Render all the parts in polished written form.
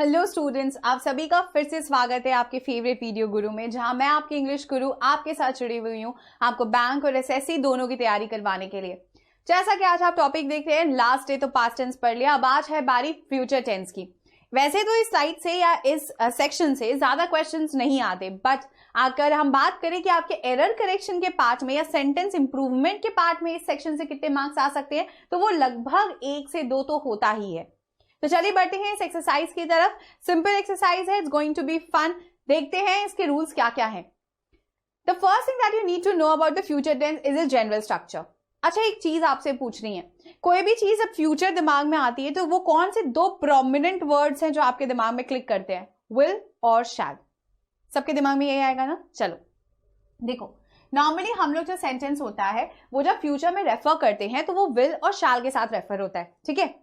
Hello students, आप सभी का फिर से स्वागत है आपके फेवरेट वीडियो गुरु में, जहां मैं आपकी इंग्लिश गुरु आपके साथ जुड़ी हुई हूं आपको बैंक और एसएससी दोनों की तैयारी करवाने के लिए। जैसा कि आज आप टॉपिक देख रहे हैं, लास्ट डे तो पास्ट टेंस पढ़ लिया, अब आज है बारी फ्यूचर टेंस की। वैसे तो इस स्लाइड से या इस सेक्शन से ज्यादा क्वेश्चंस नहीं आते, बट अगर हम बात करें कि आपके एरर करेक्शन के पार्ट में या सेंटेंस इंप्रूवमेंट के पार्ट में इस सेक्शन से कितने मार्क्स आ सकते हैं, तो वो लगभग 1 से 2 तो होता ही है। तो चलिए बढ़ते हैं इस एक्सरसाइज की तरफ। सिंपल एक्सरसाइज है, it's going to be fun. देखते हैं इसके रूल्स क्या क्या हैं। The first thing that you need to know about the future tense is its general structure. अच्छा, एक चीज आपसे पूछनी है, कोई भी चीज जब फ्यूचर दिमाग में आती है तो वो कौन से 2 प्रोमिनेंट वर्ड्स हैं जो आपके दिमाग में क्लिक करते हैं? विल और शैल। सबके दिमाग में यही आएगा ना? चलो देखो, नॉर्मली हम लोग जो सेंटेंस होता है वो जब फ्यूचर में रेफर करते हैं तो वो विल और शैल के साथ रेफर होता है, ठीक है।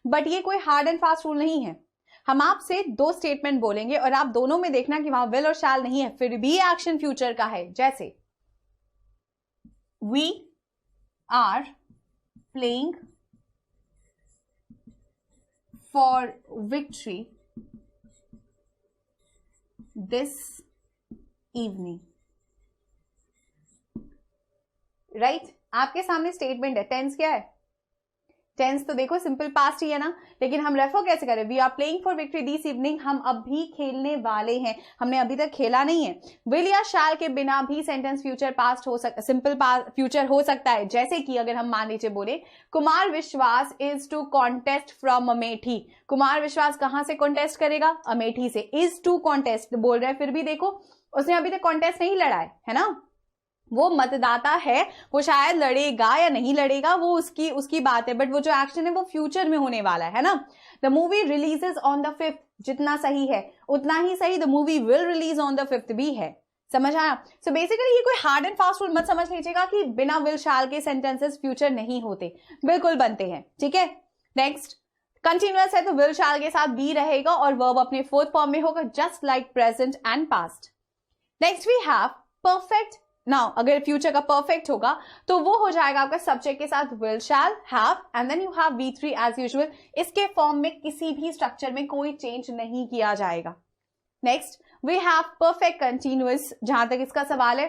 बट ये कोई हार्ड एंड फास्ट रूल नहीं है। हम आपसे 2 स्टेटमेंट बोलेंगे और आप दोनों में देखना कि वहां विल और शैल नहीं है, फिर भी एक्शन फ्यूचर का है। जैसे we are playing for victory this evening, right. आपके सामने स्टेटमेंट है, टेंस क्या है? टेंस तो देखो सिंपल पास्ट ही है ना, लेकिन हम रेफर कैसे करें? We are playing for victory this evening, हम अभी खेलने वाले हैं, हमने अभी तक खेला नहीं है। विल या शैल के बिना भी सेंटेंस फ्यूचर पास्ट हो सिंपल फ्यूचर हो सकता है। जैसे कि अगर हम मान लीजिए बोले Kumar Vishwas is to contest from Amethi. Kumar Vishwas कहां से कॉन्टेस्ट करेगा? अमेठी से। इज टू कॉन्टेस्ट बोल रहे हैं, फिर भी देखो उसने अभी तक कॉन्टेस्ट नहीं लड़ा है ना। वो मतदाता है, वो शायद लड़ेगा या नहीं लड़ेगा, वो उसकी बात है, बट वो जो एक्शन है वो फ्यूचर में होने वाला है ना। The movie releases on the 5th, जितना सही है उतना ही सही the movie will release on the 5th भी है। समझ आया? सो बेसिकली ये कोई हार्ड एंड फास्ट रूल मत समझ लीजिएगा कि बिना विल शैल के सेंटेंसेस फ्यूचर नहीं होते, बिल्कुल बनते हैं, ठीक है। नेक्स्ट, कंटिन्यूअस है तो विल शैल के साथ बी रहेगा और वर्ब अपने 4th फॉर्म में होगा, just like present and past. Next we have perfect. Now अगर फ्यूचर का परफेक्ट होगा तो वो हो जाएगा आपका सब्जेक्ट के साथ will shall have and then you have V3 as usual. इसके फॉर्म में किसी भी स्ट्रक्चर में कोई चेंज नहीं किया जाएगा। Next we have perfect continuous. जहां तक इसका सवाल है,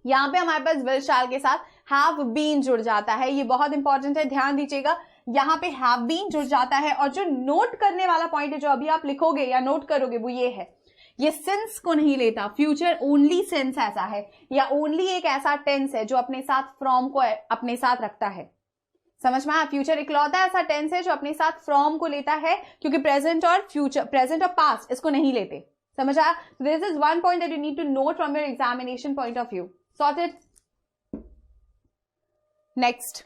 यहां पे हमारे पास विल शैल के साथ हैव बीन जुड़ जाता है। ये बहुत इंपॉर्टेंट है, ध्यान दीजिएगा। यहां पे हैव बीन जुड़ जाता है और जो नोट करने वाला पॉइंट है, जो अभी आप लिखोगे या नोट करोगे, वो ये है, ये सिंस को नहीं लेता। फ्यूचर ओनली सिंस ऐसा है या ओनली एक ऐसा टेंस है जो अपने साथ फ्रॉम को अपने साथ रखता है। समझ में आया? फ्यूचर इकलौता ऐसा टेंस है जो अपने साथ फ्रॉम को लेता है, क्योंकि प्रेजेंट और फ्यूचर, प्रेजेंट और पास्ट इसको नहीं लेते। समझ आया? This is one point that you need to note from your examination point of view. Sorted. Next,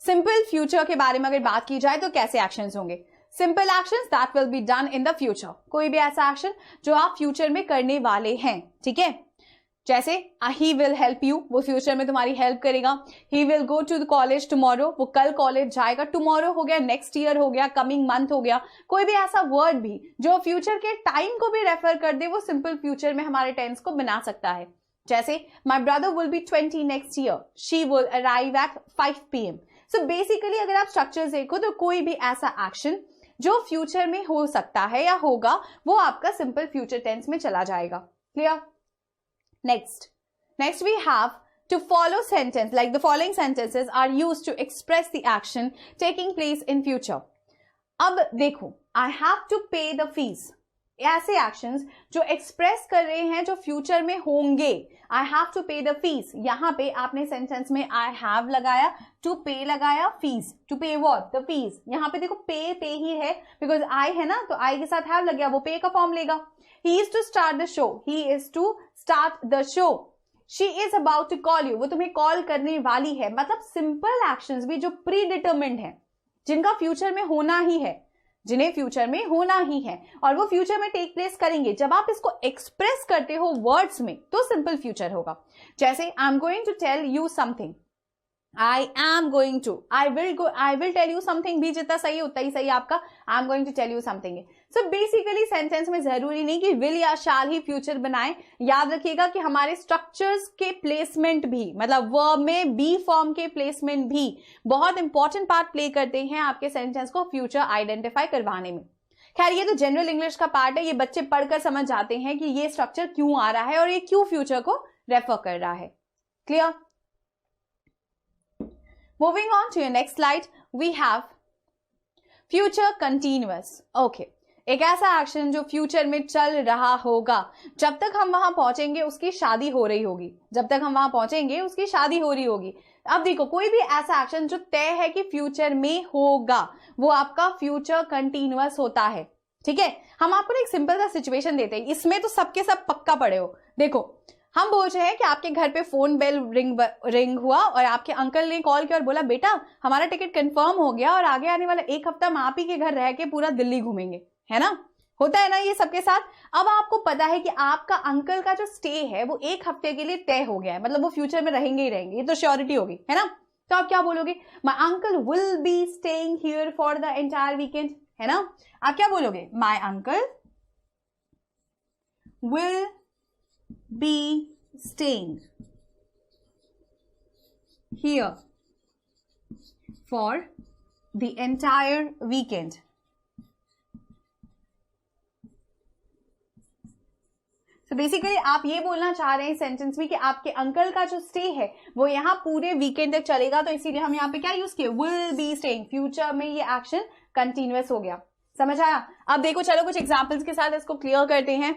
simple future के बारे में अगर बात की जाए तो कैसे एक्शंस होंगे? Simple actions that will be done in the future. कोई भी ऐसा एक्शन जो आप फ्यूचर में करने वाले हैं, ठीक है। जैसे ही विल हेल्प यू, वो फ्यूचर में तुम्हारी हेल्प करेगा। He will go to the college tomorrow, वो कल कॉलेज जाएगा। टुमारो हो गया, नेक्स्ट ईयर हो गया, कमिंग मंथ हो गया। कोई भी ऐसा वर्ड भी जो फ्यूचर के टाइम को भी रेफर कर दे, वो सिंपल फ्यूचर में हमारे टेंस को बना सकता है। जैसे my brother will be 20 next year, she will arrive at 5 PM। So basically अगर आप स्ट्रक्चर देखो तो कोई भी ऐसा एक्शन जो फ्यूचर में हो सकता है या होगा, वो आपका सिंपल फ्यूचर टेंस में चला जाएगा। Clear? Next we have to follow sentence, like the following sentences are used to express the action taking place in future. अब देखो, I have to pay the fees, ऐसे एक्शंस जो express कर रहे हैं जो फ्यूचर में होंगे। आई हैव टू पे द फीस, यहां पे आपने सेंटेंस में आई हैव लगाया, टू पे लगाया, फीस, टू पे व्हाट? The fees. यहां पे देखो पे ही है, बिकॉज आई है ना, तो आई के साथ हैव लग गया, वो पे का फॉर्म लेगा। He is to start the show, he is to start the show. She is about to call you, वो तुम्हें कॉल करने वाली है। मतलब सिंपल एक्शंस भी जो प्री डिटरमिन्ड है, जिनका फ्यूचर में होना ही है, जिन्हें फ्यूचर में होना ही है और वो फ्यूचर में टेक प्लेस करेंगे, जब आप इसको एक्सप्रेस करते हो वर्ड्स में तो सिंपल फ्यूचर होगा। जैसे I am going to tell you something, I am going to, I will tell you something भी जितना सही उतना ही सही आपका I am going to tell you something है। सो बेसिकली सेंटेंस में जरूरी नहीं कि विल या शैल ही फ्यूचर बनाए। याद रखिएगा कि हमारे स्ट्रक्चर्स के प्लेसमेंट भी, मतलब वर्ब में बी फॉर्म के प्लेसमेंट भी बहुत इंपॉर्टेंट पार्ट प्ले करते हैं आपके सेंटेंस को फ्यूचर आइडेंटिफाई करवाने में। खैर ये तो जनरल इंग्लिश का पार्ट है, ये बच्चे पढ़कर समझ जाते हैं कि ये स्ट्रक्चर क्यों आ रहा है और ये क्यों फ्यूचर को रेफर कर रहा है। Clear? Moving on to your next slide, we have future continuous. Okay, एक ऐसा एक्शन जो फ्यूचर में चल रहा होगा, जब तक हम वहां पहुंचेंगे उसकी शादी हो रही होगी, जब तक हम वहां पहुंचेंगे उसकी शादी हो रही होगी। अब देखो, कोई भी ऐसा एक्शन जो तय है कि फ्यूचर में होगा, वो आपका फ्यूचर कंटिन्यूअस होता है। ठीक है, हम आपको एक सिंपल सा सिचुएशन देते हैं, इसमें तो सबके सब पक्का पड़े हो। देखो, हम बोल रहे हैं कि आपके घर पे फोन बेल रिंग हुआ और आपके अंकल ने कॉल किया और बोला, बेटा हमारा टिकट कंफर्म हो गया और आगे आने वाला एक हफ्ता हम आप ही के घर रह के पूरा दिल्ली घूमेंगे, है ना? होता है ना ये सबके साथ। अब आपको पता है कि आपका अंकल का जो स्टे है वो एक हफ्ते के लिए तय हो गया है, मतलब वो फ्यूचर में रहेंगे ही रहेंगे, ये तो श्योरिटी होगी, है ना? तो आप क्या बोलोगे? My uncle will be staying here for the entire weekend, है ना? आप क्या बोलोगे? My uncle will be staying here for the entire weekend. तो बेसिकली आप ये बोलना चाह रहे हैं सेंटेंस में कि आपके अंकल का जो स्टे है वो यहाँ पूरे वीकेंड तक चलेगा, तो इसीलिए हम यहाँ पे क्या यूज किए? Will be staying. फ्यूचर में ये एक्शन कंटिन्यूअस हो गया। समझ आया? अब देखो, चलो कुछ एग्जांपल्स के साथ इसको क्लियर करते हैं।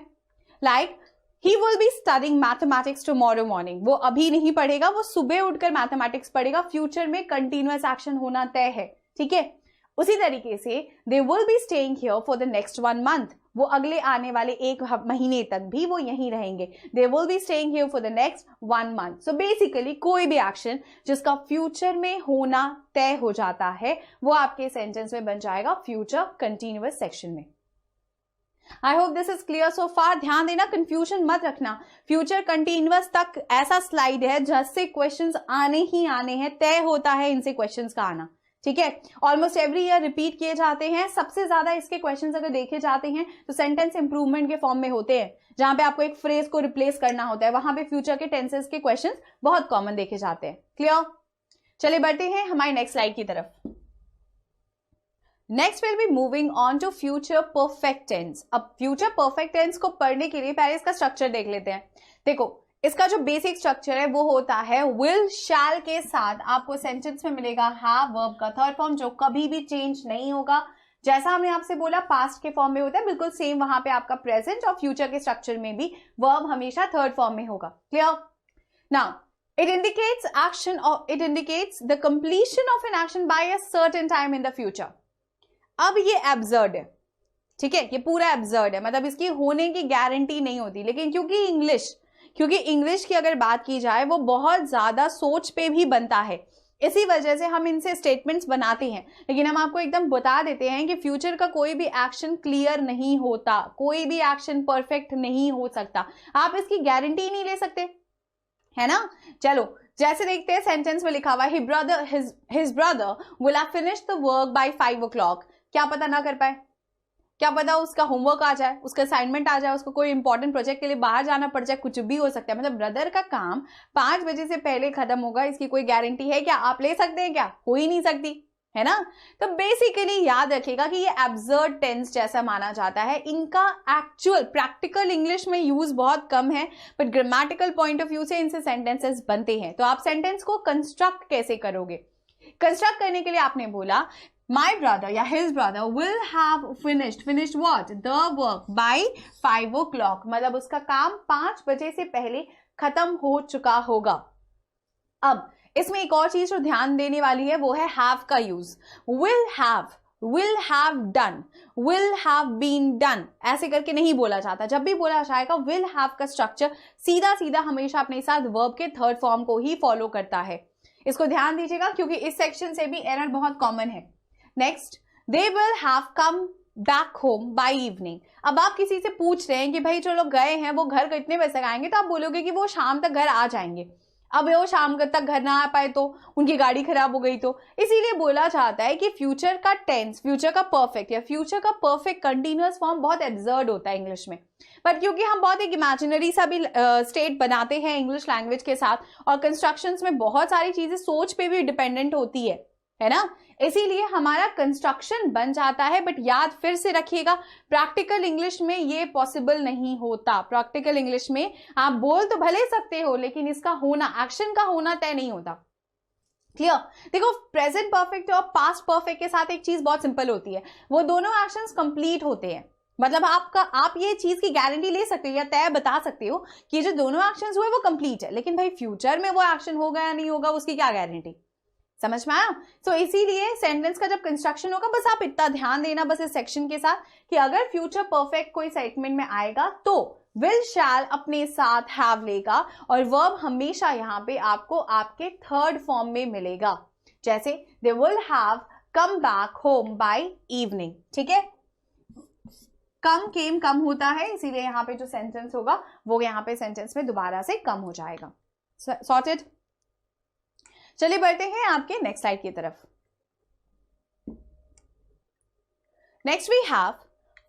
Like he will be studying mathematics tomorrow morning. वो अभी नहीं पढ़ेगा, वो सुबह उठकर मैथमेटिक्स पढ़ेगा। फ्यूचर में कंटिन्यूअस एक्शन होना तय है। ठीक है, उसी तरीके से they will be staying here for the next 1 month। वो अगले आने वाले एक महीने तक भी वो यहीं रहेंगे। They will be staying here for the next 1 month। So basically कोई भी एक्शन जिसका फ्यूचर में होना तय हो जाता है वो आपके सेंटेंस में बन जाएगा फ्यूचर कंटिन्यूअस सेक्शन में। I hope this is clear so far. ध्यान देना, कंफ्यूजन मत रखना। फ्यूचर कंटिन्यूअस तक ऐसा स्लाइड है जिससे क्वेश्चंस आने ही आने हैं, तय होता है इनसे क्वेश्चंस का आना। ठीक है, ऑलमोस्ट एवरी ईयर रिपीट किए जाते हैं। सबसे ज्यादा इसके क्वेश्चंस अगर देखे जाते हैं तो सेंटेंस इंप्रूवमेंट के फॉर्म में होते हैं, जहां पे आपको एक फ्रेज को रिप्लेस करना होता है। वहां पे फ्यूचर के टेंसेस के क्वेश्चंस बहुत कॉमन देखे जाते हैं। क्लियर? चलिए बढ़ते हैं हमारी नेक्स्ट स्लाइड की तरफ। Next will be moving on to future perfect tense. अब फ्यूचर परफेक्ट टेंस को पढ़ने के लिए पहले इसका स्ट्रक्चर देख लेते हैं। देखो, इसका जो बेसिक स्ट्रक्चर है वो होता है विल शैल के साथ आपको सेंटेंस में मिलेगा हैव वर्ब का थर्ड फॉर्म, जो कभी भी चेंज नहीं होगा। जैसा हमने आपसे बोला पास्ट के फॉर्म में होता है, बिल्कुल सेम वहां पे आपका प्रेजेंट और फ्यूचर के स्ट्रक्चर में भी वर्ब हमेशा थर्ड फॉर्म में होगा। Clear? Now it indicates action or it indicates the completion of an action by a certain time in the future। अब ये एब्सर्ड है, ठीक है, ये पूरा एब्सर्ड है, मतलब इसकी होने की गारंटी नहीं होती। लेकिन क्योंकि इंग्लिश की अगर बात की जाए वो बहुत ज्यादा सोच पे भी बनता है, इसी वजह से हम इनसे स्टेटमेंट्स बनाते हैं। लेकिन हम आपको एकदम बता देते हैं कि फ्यूचर का कोई भी एक्शन क्लियर नहीं होता, कोई भी एक्शन परफेक्ट नहीं हो सकता, आप इसकी गारंटी नहीं ले सकते, है ना? चलो जैसे देखते हैं, सेंटेंस में लिखा हुआ है his brother will have finished the work by 5 o'clock। क्या पता ना कर पाए, क्या पता उसका होमवर्क आ जाए, उसका असाइनमेंट आ जाए, उसको कोई इंपॉर्टेंट प्रोजेक्ट के लिए बाहर जाना पड़ जाए, कुछ भी हो सकता है। मतलब ब्रदर का काम 5 बजे से पहले खत्म होगा, इसकी कोई गारंटी है क्या? आप ले सकते हैं क्या? हो ही नहीं सकती, है ना? तो बेसिकली याद रखिएगा कि ये एब्सर्ड टेंस जैसा माना जाता है। इनका एक्चुअल प्रैक्टिकल इंग्लिश में यूज बहुत कम है, but grammatical point of view से इनसे सेंटेंसेस बनते हैं। तो आप सेंटेंस को कंस्ट्रक्ट कैसे करोगे? कंस्ट्रक्ट करने के लिए आपने बोला my brother या his brother will have finished what? the work by 5 o'clock। मतलब उसका काम 5 बजे से पहले खत्म हो चुका होगा। अब इसमें एक और चीज जो ध्यान देने वाली है वो है have का use. will have done, will have been done ऐसे करके नहीं बोला जाता। जब भी बोला जाएगा will have का स्ट्रक्चर सीधा हमेशा अपने साथ वर्ब के थर्ड फॉर्म को ही फॉलो करता है। इसको ध्यान दीजिएगा क्योंकि इस सेक्शन से भी एरर बहुत कॉमन है। Next, they will have come back home by evening। अब आप किसी से पूछ रहे हैं कि भाई जो लोग गए हैं वो घर कितने बजे तक आएंगे, तो आप बोलोगे कि वो शाम तक घर आ जाएंगे। अब वो शाम तक घर ना आ पाए तो उनकी गाड़ी खराब हो गई तो, इसीलिए बोला जाता है कि फ्यूचर का टेंस, फ्यूचर का परफेक्ट या फ्यूचर का परफेक्ट कंटिन्यूअस फॉर्म बहुत एब्सर्ड होता है इंग्लिश में। बट क्योंकि हम बहुत एक इमेजिनरी सा भी स्टेट बनाते हैं इंग्लिश लैंग्वेज के साथ, और कंस्ट्रक्शंस में बहुत सारी चीजें सोच पे भी डिपेंडेंट होती है है ना। इसीलिए हमारा कंस्ट्रक्शन बन जाता है, बट याद फिर से रखिएगा प्रैक्टिकल इंग्लिश में ये पॉसिबल नहीं होता। प्रैक्टिकल इंग्लिश में आप बोल तो भले सकते हो, लेकिन इसका होना, एक्शन का होना तय नहीं होता। क्लियर। देखो प्रेजेंट परफेक्ट और पास्ट परफेक्ट के साथ एक चीज बहुत सिंपल होती है, वो दोनों एक्शंस कंप्लीट होते हैं। मतलब आप ये चीज की गारंटी ले सकते हो या तय बता सकते हो कि जो दोनों एक्शंस हुए वो कंप्लीट है, लेकिन भाई फ्यूचर में वो एक्शन होगा या नहीं होगा उसकी क्या गारंटी। समझ में आया। सो इसीलिए सेंटेंस का जब कंस्ट्रक्शन होगा, बस आप इतना ध्यान देना बस इस सेक्शन के साथ कि अगर फ्यूचर परफेक्ट कोई स्टेटमेंट में आएगा तो विल शैल अपने साथ हैव लेगा, और वर्ब हमेशा यहां पे आपको आपके थर्ड फॉर्म में मिलेगा। जैसे they will have come back home by evening. ठीक है, कम केम कम होता है, इसीलिए यहां पे जो सेंटेंस होगा वो यहां पे सेंटेंस में दोबारा से कम हो जाएगा। सॉर्टेड। चलिए बढ़ते हैं आपके नेक्स्ट स्लाइड की तरफ। Next we have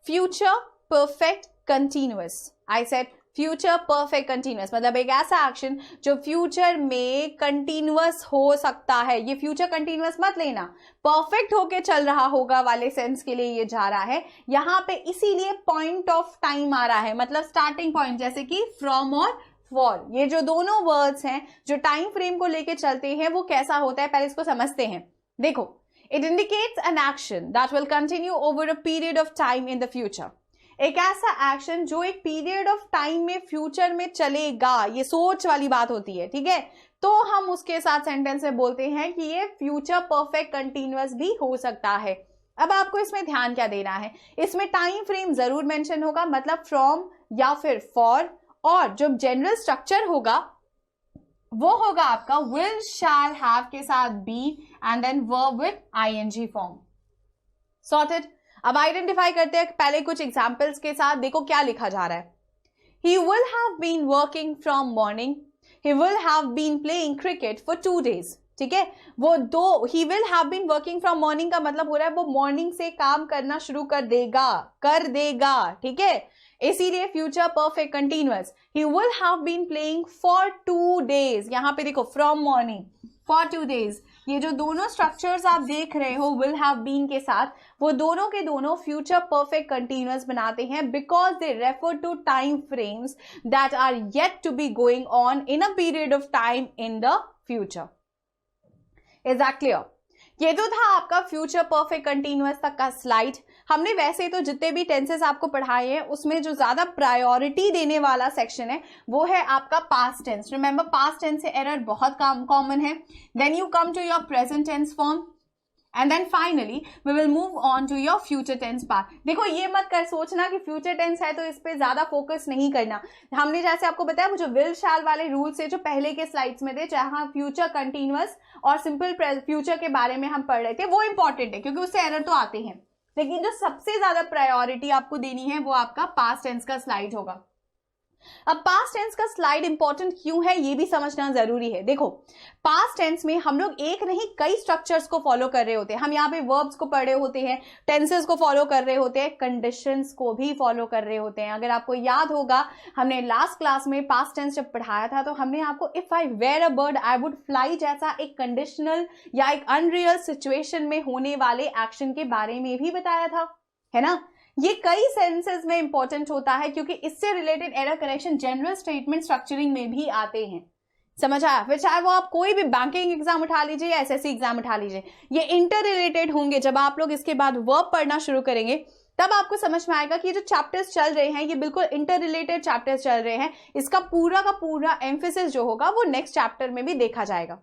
future perfect continuous. I said future perfect continuous, मतलब एक ऐसा एक्शन जो फ्यूचर में कंटिन्यूअस हो सकता है। ये फ्यूचर कंटिन्यूअस मत लेना, परफेक्ट होके चल रहा होगा वाले सेंस के लिए ये जा रहा है यहां पे, इसीलिए पॉइंट ऑफ टाइम आ रहा है, मतलब स्टार्टिंग पॉइंट, जैसे कि फ्रॉम और फॉर। ये जो दोनों वर्ड्स हैं जो टाइम फ्रेम को लेके चलते हैं वो कैसा होता है पहले इसको समझते हैं। देखो, it indicates an action that will continue over a period of time in the future. एक ऐसा एक्शन जो एक पीरियड ऑफ टाइम में फ्यूचर में चलेगा, ये सोच वाली बात होती है। ठीक है, तो हम उसके साथ सेंटेंस में बोलते हैं कि ये फ्यूचर परफेक्ट कंटिन्यूअस भी हो सकता है। अब आपको इसमें ध्यान क्या देना है, इसमें टाइम फ्रेम जरूर मेंशन होगा, मतलब फ्रॉम या फिर फॉर, और जो जनरल स्ट्रक्चर होगा वो होगा आपका विल शैल हैव के साथ be and then verb with ING form. Sorted. अब आइडेंटिफाई करते हैं पहले कुछ एग्जांपल्स के साथ। देखो क्या लिखा जा रहा है। He will have been working from morning. He will have been playing cricket for 2 days. ठीक है, वो दो he will have been working from morning का मतलब हो रहा है वो मॉर्निंग से काम करना शुरू कर देगा। ठीक है, इसीलिए future perfect continuous. He will have been playing for 2 days. यहां पे देखो फ्रॉम मॉर्निंग फॉर 2 days, ये जो दोनों स्ट्रक्चर्स आप देख रहे हो विल हैव बीन के साथ, वो दोनों के दोनों फ्यूचर परफेक्ट कंटिन्यूअस बनाते हैं because they refer to time frames that are yet to be going on in a period of time in the future. Is that clear? ये तो था आपका फ्यूचर परफेक्ट कंटिन्यूअस तक का स्लाइड। हमने वैसे तो जितने भी टेंसेस आपको पढ़ाए हैं उसमें जो ज्यादा प्रायोरिटी देने वाला सेक्शन है वो है आपका past tense. Remember past tense से एरर बहुत कॉमन है। Then you come to your present tense form and then finally we will move on to your future tense part. देखो ये मत कर सोचना कि फ्यूचर टेंस है तो इस पे ज्यादा फोकस नहीं करना। हमने जैसे आपको बताया वो जो विल शैल वाले रूल से जो पहले के स्लाइड्स में थे, जहां फ्यूचर कंटिन्यूअस और सिंपल फ्यूचर के बारे में हम पढ़ रहे थे, वो इंपॉर्टेंट है क्योंकि उससे एरर तो आते हैं, लेकिन जो सबसे ज्यादा प्रायोरिटी आपको देनी है वो आपका पास्ट टेंस का स्लाइड होगा। अब पास्ट टेंस का स्लाइड इंपॉर्टेंट क्यों है ये भी समझना जरूरी है। देखो पास्ट टेंस में हम लोग एक नहीं कई स्ट्रक्चर्स को फॉलो कर रहे होते हैं। हम यहाँ पे वर्ब्स को पढ़ रहे होते हैं, टेंसेस को फॉलो कर रहे होते हैं, कंडीशंस को भी फॉलो कर रहे होते हैं। अगर आपको याद होगा हमने लास्ट क्लास में पास्ट टेंस जब पढ़ाया था तो हमने आपको if I were a bird I would fly जैसा एक कंडीशनल या एक अनरियल सिचुएशन में होने वाले एक्शन के बारे में भी बताया था, है ना। ये कई सेंसेस में इंपॉर्टेंट होता है क्योंकि इससे related error correction general statement structuring में भी आते हैं। समझ आया? फिर चाहे वो आप कोई भी बैंकिंग एग्जाम उठा लीजिए या एसएससी एग्जाम उठा लीजिए, ये इंटर रिलेटेड होंगे। जब आप लोग इसके बाद वर्ब पढ़ना शुरू करेंगे तब आपको समझ में आएगा कि ये जो चैप्टर्स चल रहे हैं ये बिल्कुल इंटर रिलेटेड चैप्टर्स चल रहे हैं। इसका पूरा का पूरा एम्फेसिस जो होगा वो नेक्स्ट चैप्टर में भी देखा जाएगा।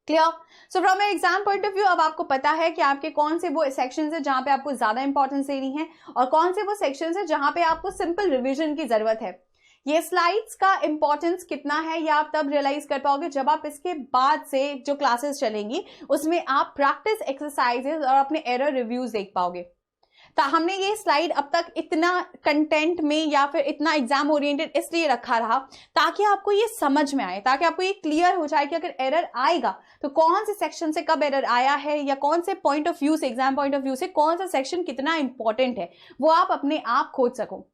Clear? So from exam point of view अब आपको पता है कि आपके कौन से वो सेक्शंस है जहां पे आपको ज्यादा इंपॉर्टेंस देनी है और कौन से वो सेक्शंस है जहां पे आपको सिंपल रिवीजन की जरूरत है। ये स्लाइड्स का इंपॉर्टेंस कितना है ये आप तब रियलाइज कर पाओगे जब आप इसके बाद से जो क्लासेस चलेंगी उसमें आप प्रैक्टिस एक्सरसाइजेस और अपने एरर रिव्यूज देख पाओगे। तो हमने ये स्लाइड अब तक इतना कंटेंट में या फिर इतना एग्जाम ओरिएंटेड इसलिए रखा रहा ताकि आपको ये समझ में आए, ताकि आपको ये क्लियर हो जाए कि अगर एरर आएगा तो कौन से सेक्शन से कब एरर आया है या कौन से पॉइंट ऑफ व्यू से, एग्जाम पॉइंट ऑफ व्यू से कौन सा सेक्शन कितना इंपॉर्टेंट है वो आप अपने आप खोज सको।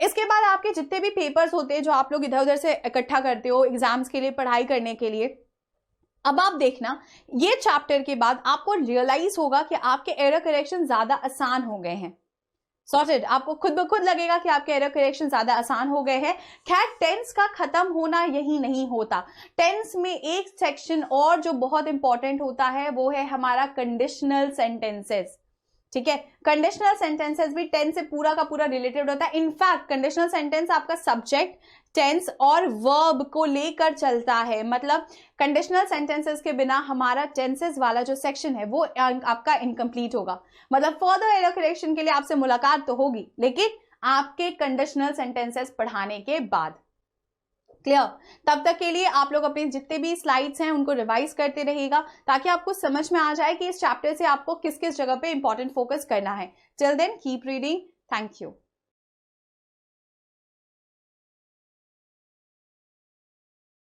इसके बाद आपके जितने भी पेपर्स होते हैं जो आप लोग इधर उधर से इकट्ठा करते हो एग्जाम्स के लिए पढ़ाई करने के लिए, अब आप देखना ये चैप्टर के बाद आपको रियलाइज होगा कि आपके एरर करेक्शन ज्यादा आसान हो गए हैं। सॉर्टेड, आपको खुद ब खुद लगेगा कि आपके एरर करेक्शन ज्यादा आसान हो गए हैं। खैर टेंस का खत्म होना यही नहीं होता, टेंस में एक सेक्शन और जो बहुत इंपॉर्टेंट होता है वो है हमारा कंडीशनल सेंटेंसेस। ठीक है, कंडीशनल सेंटेंसेस भी टेंस से पूरा का पूरा रिलेटेड होता है। इनफैक्ट कंडीशनल सेंटेंस आपका सब्जेक्ट, टेंस और वर्ब को लेकर चलता है। मतलब कंडीशनल सेंटेंसेस के बिना हमारा टेंसेस वाला जो सेक्शन है वो आपका इनकम्प्लीट होगा। मतलब फर्दर एरर करेक्शन के लिए आपसे मुलाकात तो होगी, लेकिन आपके कंडीशनल सेंटेंसेस पढ़ाने के बाद। क्लियर? तब तक के लिए आप लोग अपने जितने भी स्लाइड्स हैं उनको रिवाइज करते रहिएगा ताकि आपको समझ में आ जाए कि इस चैप्टर से आपको किस किस जगह पे इंपॉर्टेंट फोकस करना है। Till then keep reading. Thank you.